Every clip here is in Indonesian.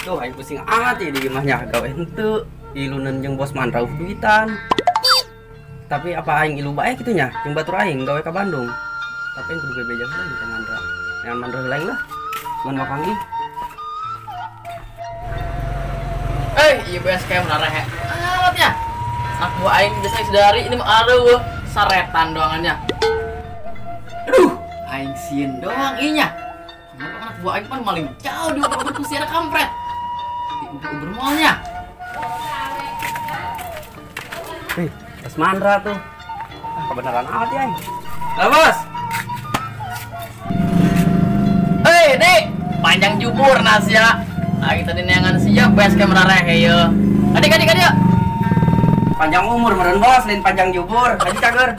Duh, aing pusing ati di imahnya gawe henteu. Iluneun jeung bos mandrauf duitan. Tapi apa aing ilu bae kitu nya, jeung batur aing gawe ka Bandung. Tapi aing kudu bebejang heula di Mandra. Yang Mandra lain lah. Mun mapanggih. Iya base camp narahe. Alatnya. Anak buah aing biasa sedari ini mah areueuh saretan doangannya. Aduh, aing sieun doang inya. Kenapa anak buah aing pan maling jauh di uber ku siara kampret. Di uber malnya. Bos Mandra tuh. Kebenaran amat ya aing. Lah, Bos. Hei, Dik, panjang jubur nasya. Aing tadi neangan siap base camp narahe ye. Adik. Panjang umur meureun Bos, lain panjang jubur. Haji cager.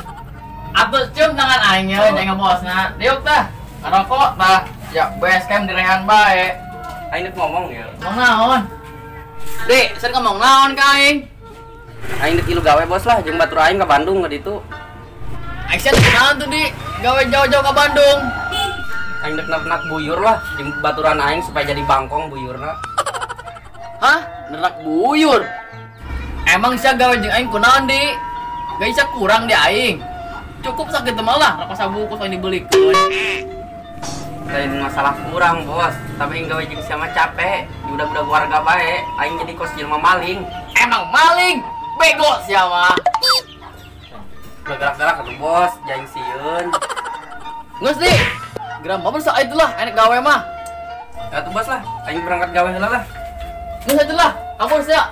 Atuh cium tangan aing ye, jangan bosna. Diuk tah. Ngarokok tah. Ya base camp direhan bae. Aing rek ngomong ya. Ngomong naon? Dik, sen ngomong naon ka aing? Aing rek ilu gawe Bos lah, jeung batur aing ka Bandung ka ditu. Aing sen kunaon tuh, Dik? Gawe jauh-jauh ke Bandung. Aing nak buyur lah, jeung baturan aing supaya jadi bangkong buyurna. Hah? Nerak buyur? Emang sia gawe jeung aing kunaon, Dik? Gak bisa kurang di aing. Cukup sakit malah, rapa sabungkus aing dibelikeun. Lain masalah kurang Bos, tapi aing gawe jeung sia mah capek. Di budak-budak warga bae, aing jadi kos jelema maling. Emang maling? Bego sia mah. Udah gerak-gerak atuh Bos, jaing sieun. Geus, Dik. Geram apa sa itulah enek gawe mah. Ya tuh Bos lah, aing berangkat gawe heula lah. Geus atulah, kabur sia.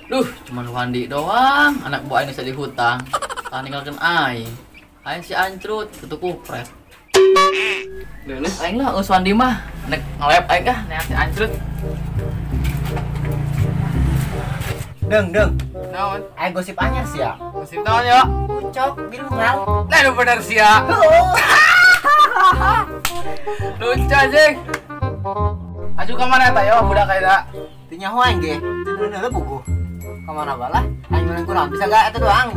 Duh, cuman Wandi doang, anak buah ini bisa dihutang. Tak ninggalkan aing. Aing si ancrut, itu kupret. Leuleus aing lah, us Wandi mah. Nek ngelep aing kah, nek si ancrut. Deng. Naon? Aing gosip anyar sih ya. Gosip naon ya? Ucok bilungan. Lah nu bener sia. Lucu anjing. Aju ka mana eta yo budak eta? Teu nyaho aing ge. Teu neuleuh buku. Kamana balah? Aing meureun kurang bisa gak eta doang.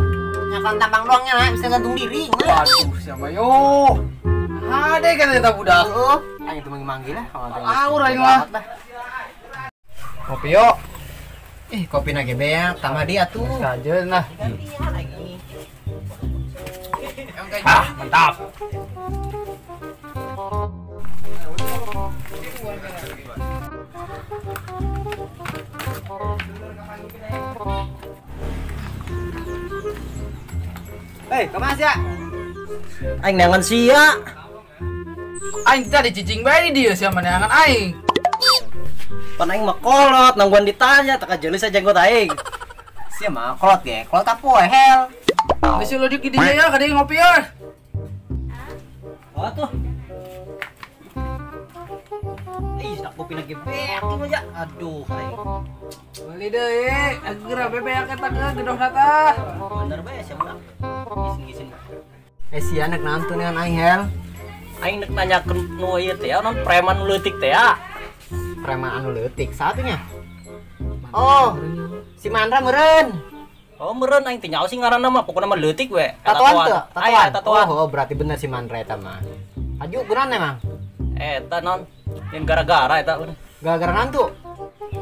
Nyakan tampang doangnya nah, bisa gantung diri. Waduh, siapa yo? Ade kan eta budak. Heeh. Aing teu manggil lah. Aur aing mah. Kopi yo. Kopi na ge beak, tambah dia tuh. Sajeun lah. Mantap. Kemana sih ya? Aing neangan sia. Aing tadi cicing bae di dieu sia neangan aing. Pan aing mah kolot, nangguan ditanya tak ajeuleuh sa jenggot aing. Sia mah kolot ge, kolot apa hel? Geus lu di dieu ya, ka dieu ngopi ya. Oh tuh. Tak kopi lagi beak ieu aja. Aduh, aing. Beli deui, ageura bebek eta ke gedong tata. Bener bae sia mah. Gisin-gisin. Sia anak nantu nean aing hel. Aing nek nanyakeun nu ieu teh naon preman leutik teh ya. Preman anu leutik satunya. Oh, si Mandra meureun. Oh meureun aing teh nyaho sih ngaranna mah pokona mah leutik we. Tatoan teu? Aya tatoan. Oh, berarti bener si Mandra eta mah. Aju geran emang. Eta non yang gara-gara eta bener. Gara-gara nantu.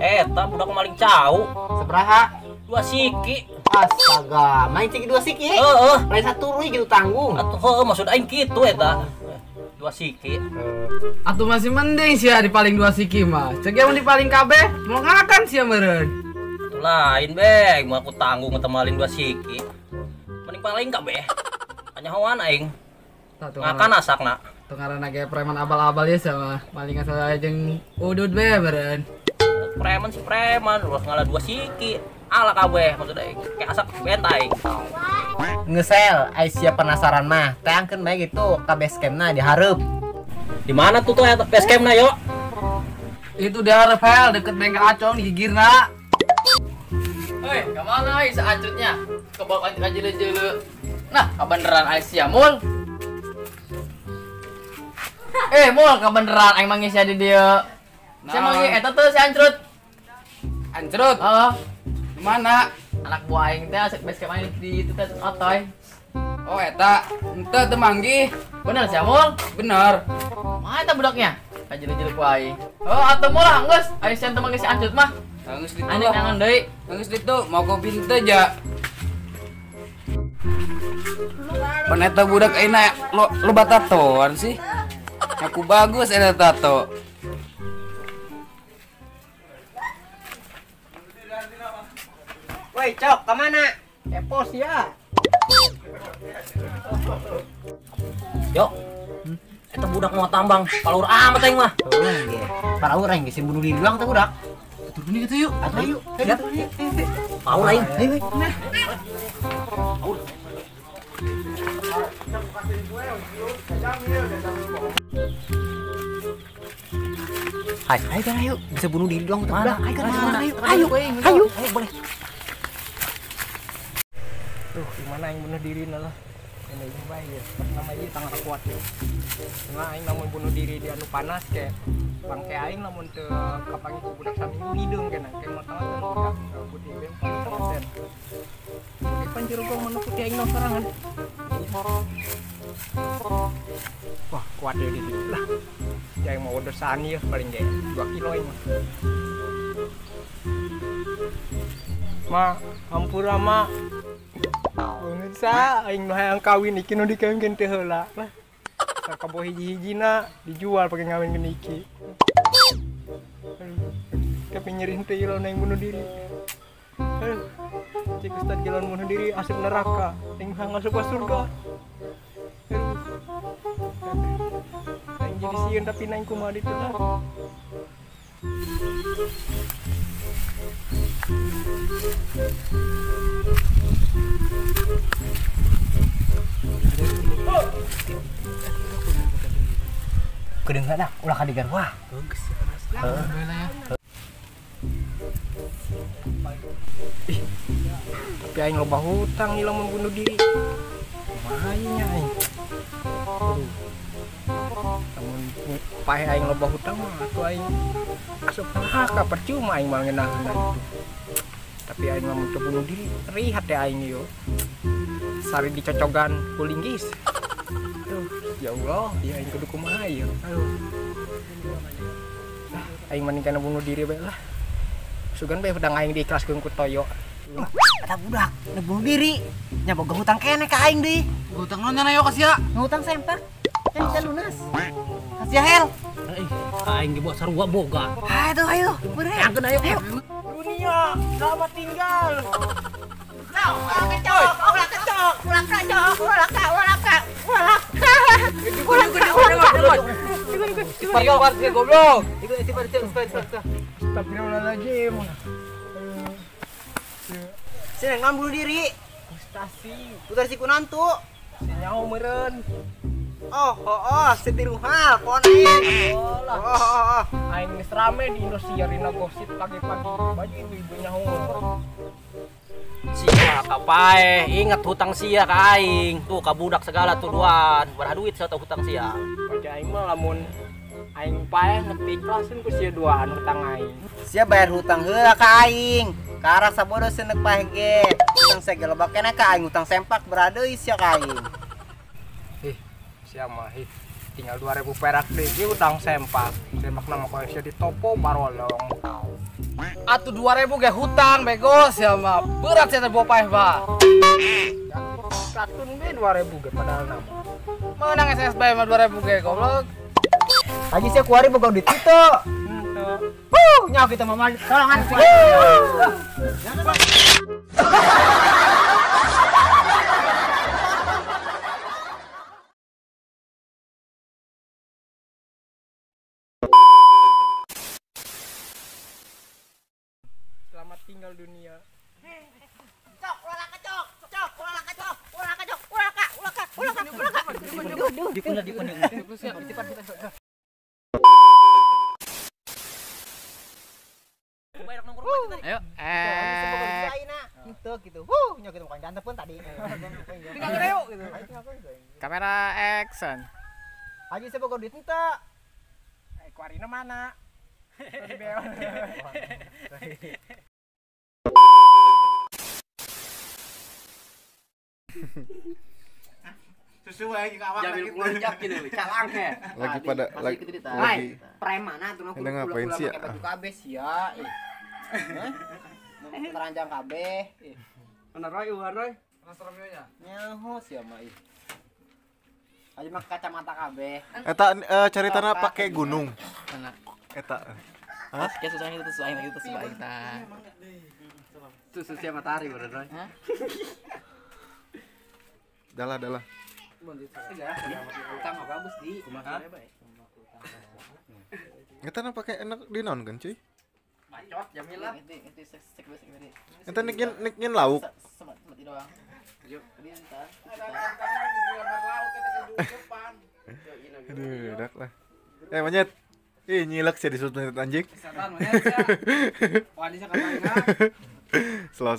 Eta budak maling cau. Sabaraha? 2 siki. Astaga, main ciki 2 siki. Heeh. Lain satu ruy gitu tanggung. Atuh heuh maksud aing kitu eta. 2 siki. Atuh masih mending sia di paling 2 siki mah. Ceuk mun di paling kabeh, mau ngakan sia meureun. Atuh lain be, mau aku tanggung eta maling 2 siki. Mending paling kabeh. Anyahoan aing. Ngakan asakna. Tuh ngaranna ge preman abal-abal ya sama maling asal jeung udud be meureun. Preman si preman, ulah ngalah 2 siki. Ala kabeh maksud aing. Kayak asak bentai. Ngesel, ai sia penasaran mah. Teangkeun bae gitu ka base campna di hareup. Di mana tuh base campna yo? Itu dia Rafael deket bengkel acong di Gigirna. Hei, kemana ai seancutnya? Kebawa aja jele. Nah, kebeneran ai sia mul. Mul kebeneran aing manggis di dia. Saya manggis eta teh si ancrut. Ancrut? Heeh. Di mana? Anak buah aing teh asik base camp di itu teh otoy. Oh eta, ente teu manggih. Bener sia mul? Bener. Mana eta budaknya? Kajele-jele ku aing. Oh, atuh mul geus. Aing sen teh manggis si ancrut mah. Geus ditu. Aing nangan deui. Geus ditu, mau kopi teu ja. Peneta budak ayeuna lo batatoan sih. Aku bagus eta tato. Woi, Cok, kemana? Epos ya. Yo, eta budak mau tambang, palur amat aing mah. Para orang geus bunuh diri doang teh budak. Turun gitu yuk. Atuh ayo. Siap. Mau lain. Ayo. Hai, kan ayo. Bisa bunuh diri doang tuh budak. Ayo. Boleh. Tuh, gimana yang bunuh diri lah. Ini juga ya. Namanya sangat kuat ya. Cuma aing namun bunuh diri di anu panas kayak bangke aing namun teu kapangi ku budak saminggu hidung kena kayak mau tengah teh budak putih bem konten. Kayak panjurugong menukut aing nang sorangan. Wah, kuat ya di situ lah. Yang mau dosan ya paling gak 2 kilo ini. Ma, hampura ma. Banget sa, aing mah hayang kawin iki nu dikawinkeun teh heula lah. Sakaboh hiji-hijina dijual pakai ngawin geun iki. Tapi nyeri teh ilon yang bunuh diri. Cik Ustad jalan bunuh diri asap neraka, aing mah ngasup ka surga. Aing jadi sieun tapi naing kumaha ditu lah. Kedengaran ulah kadigar wah. Tapi aing loba hutang nih lamun bunuh diri. Mahanya aing. Lamun pae aing loba hutang mah atuh aing asup neraka percuma aing mah ngeunaheun itu. Tapi aing lamun teu bunuh diri, rihat teh aing yo. Sari dicocogan ku linggis. Aduh, ya Allah, dia aing kudu kumaha ieu. Aduh. Aing mending kana bunuh diri bae lah. Sugan bae pedang aing diikhlaskeun ku toyo. Ada budak, nu bunuh diri. Nya boga hutang kene ka aing deui. Hutang naon nya yo kasia? Ngutang sempak. Kan bisa lunas. Kasih hel. Aing ge buat sarua boga. Ayo, bener. Angkeun ayo. Dunia, selamat tinggal. Goblok. Astagfirullahaladzim. Sini ngam bunuh diri. Frustasi. Putar si kunantu. Sinyau meureun. Setiru hal, pon aing. Aing geus rame di Indosiar dina gosip pagi-pagi. Baju ibu-ibunya hungul. Sia ka pae, inget hutang sia ka aing. Tuh ka budak segala tuduhan, baraha duit saya hutang sia. Baju aing mah lamun aing pae nepi ikhlasin ku sia duaan hutang aing. Sia bayar hutang heula ka aing. Karak sabodo senek pae ge. Hutang segala bakena ka aing hutang sempak beradeui sia ka aing. Sia mah tinggal 2000 perak deh, dia utang sempak nama kau sia di topo barolong. Atuh 2000 ge hutang bego sia mah. Berat saya bawa paeh ba. Katun be 2000 ge padahal nama. Menang SS bae mah 2000 ge goblok. Lagi sia kuari boga duit itu. Nyawa kita mah tolongan. Selamat tinggal dunia. Dipun. Ayo. Lain nak. Gitu gitu. Nyo gitu bukan ganteng pun tadi. Tinggal yuk gitu. Kamera action. Haji saya bawa duit ente. Kuarina mana? Di beon. Sesuai ke awak Jamil ngelunjak gitu, calang he. Lagi pada lagi Hai, preman nah tuh Ini ngapain sih ya? pakai baju kabeh sia. Hah? Teranjang kabeh. Mana Roy, Roy? Nyaho sia mah ih. Aja mah kacamata kabeh. eta caritana pakai gunung. Eta. Hah? Kayak susah itu sesuai kita. Itu susia matahari bener Roy. Dalah. Utang apa bagus di. Eta na pakai enak di naon kan cuy? Bacot Jamil lah. Itu sek basic tadi. Eta niknya lauk. Sebat doang. Yuk. Dia entar. Aduh, dak lah. Monyet. Ih, nyilek sih disebut monyet anjing. Kesehatan monyet ya. Wah, di sekarang Slow.